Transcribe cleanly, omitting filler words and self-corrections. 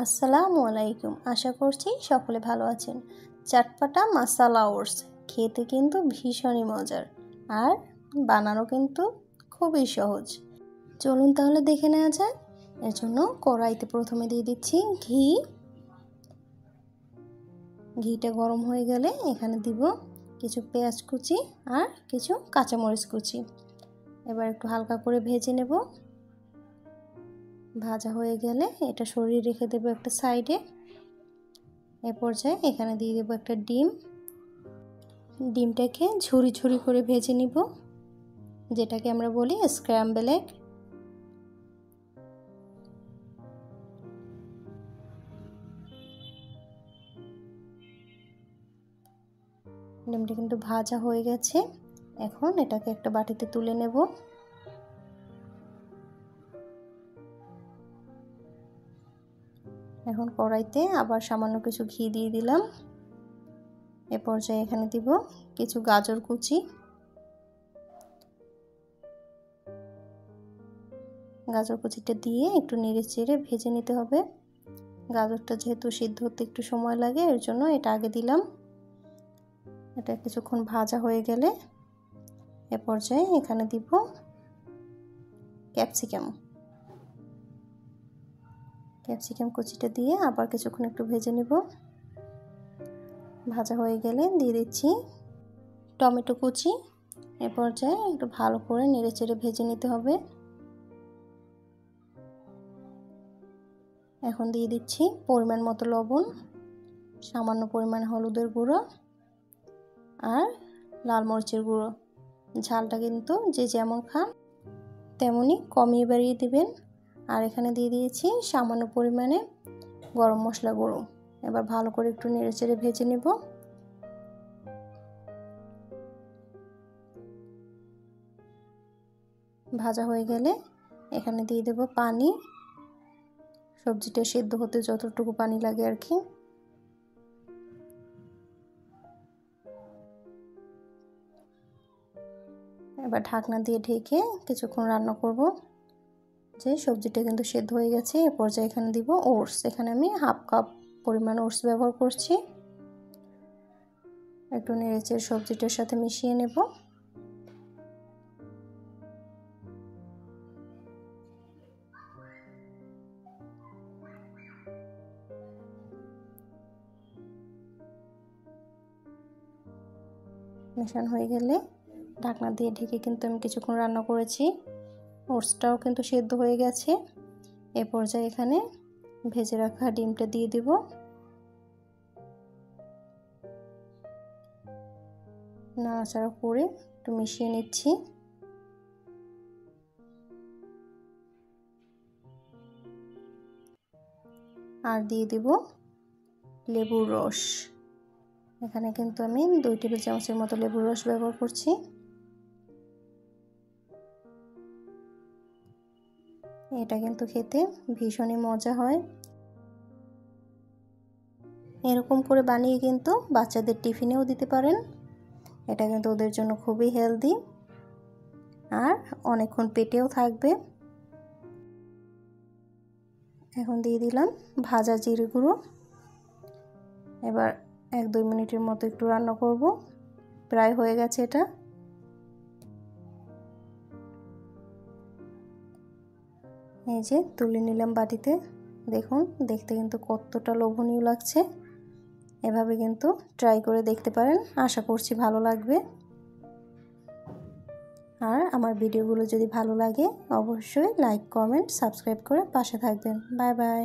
আসসালামু আলাইকুম। আশা করছি সকলে ভালো আছেন। চটপটা মাসালা ওটস খেতে কিন্তু ভীষণই মজার আর বানানো কিন্তু খুবই সহজ। চলুন তাহলে দেখে নেওয়া যাক। এর জন্য কড়াইতে প্রথমে দিয়ে দিচ্ছি ঘি। ঘিটা গরম হয়ে গেলে এখানে দিব কিছু পেঁয়াজ কুচি আর কিছু কাঁচামরিচ কুচি। এবার একটু হালকা করে ভেজে নেব। ভাজা হয়ে গেলে এটা সরিয়ে রেখে দেবো একটা সাইডে। এ পর্যায়ে এখানে দিয়ে দেবো একটা ডিম। ডিমটাকে ঝুরি ঝুরি করে ভেজে নিব, যেটাকে আমরা বলি স্ক্র্যাম্বল এগ। ডিমটা কিন্তু ভাজা হয়ে গেছে। এখন এটাকে একটা বাটিতে তুলে নেব। এখন কড়াইতে আবার সামান্য কিছু ঘি দিয়ে দিলাম। এ পর্যায়ে এখানে দিব কিছু গাজর কুচি। গাজর কুচিটা দিয়ে একটু নেড়ে চেড়ে ভেজে নিতে হবে। গাজরটা যেহেতু সিদ্ধ হতে একটু সময় লাগে, এর জন্য এটা আগে দিলাম। এটা কিছুক্ষণ ভাজা হয়ে গেলে এ পর্যায়ে এখানে দিব ক্যাপসিকাম। ক্যাপসিকাম কুচিটা দিয়ে আবার কিছুক্ষণ একটু ভেজে নেব। ভাজা হয়ে গেলে দিয়ে দিচ্ছি টমেটো কুচি। এ পর্যায়ে একটু ভালো করে নেড়ে চেড়ে ভেজে নিতে হবে। এখন দিয়ে দিচ্ছি পরিমাণ মতো লবণ, সামান্য পরিমাণ হলুদের গুঁড়ো আর লাল মরিচের গুঁড়ো। ঝালটা কিন্তু যে যেমন খান তেমনই কমিয়ে বাড়িয়ে দিবেন। আর এখানে দিয়ে দিয়েছি সামান্য পরিমাণে গরম মশলা গুঁড়ো। এবার ভালো করে একটু নেড়ে চেড়ে ভেজে নেব। ভাজা হয়ে গেলে এখানে দিয়ে দেব পানি। সবজিটা সেদ্ধ হতে যতটুকু পানি লাগে আর কি। এবার ঢাকনা দিয়ে ঢেকে কিছুক্ষণ রান্না করব। যে সবজিটা কিন্তু সেদ্ধ হয়ে গেছে। এ পর্যায়ে এখানে দিব ওটস। এখানে আমি হাফ কাপ পরিমাণ ওটস ব্যবহার করছি। একটু নেড়েচেড়ে সবজিটার সাথে মিশিয়ে নেব। মেশানো হয়ে গেলে ঢাকনা দিয়ে ঢেকে কিন্তু আমি কিছুক্ষণ রান্না করেছি। ওটসটাও কিন্তু সেদ্ধ হয়ে গেছে। এ পর্যায়ে এখানে ভেজে রাখা ডিমটা দিয়ে দিব। নাড়াচাড়া করে একটু মিশিয়ে নিচ্ছি। আর দিয়ে দিব লেবুর রস। এখানে কিন্তু আমি 2 টেবিল চামচের মতো লেবুর রস ব্যবহার করছি। এটা কিন্তু খেতে ভীষণই মজা হয়। এরকম করে বানিয়ে কিন্তু বাচ্চাদের টিফিনেও দিতে পারেন। এটা কিন্তু ওদের জন্য খুবই হেলদি আর অনেকক্ষণ পেটেও থাকবে। এখন দিয়ে দিলাম ভাজা জিরে গুঁড়ো। এবার 1-2 মিনিটের মতো একটু রান্না করব। প্রায় হয়ে গেছে এটা। এই যে তুলে নিলাম বাটিতে। দেখুন দেখতে কিন্তু কতটা লোভনীয় লাগছে। এভাবে কিন্তু ট্রাই করে দেখতে পারেন। আশা করছি ভালো লাগবে। আর আমার ভিডিওগুলো যদি ভালো লাগে অবশ্যই লাইক, কমেন্ট, সাবস্ক্রাইব করে পাশে থাকবেন। Bye bye.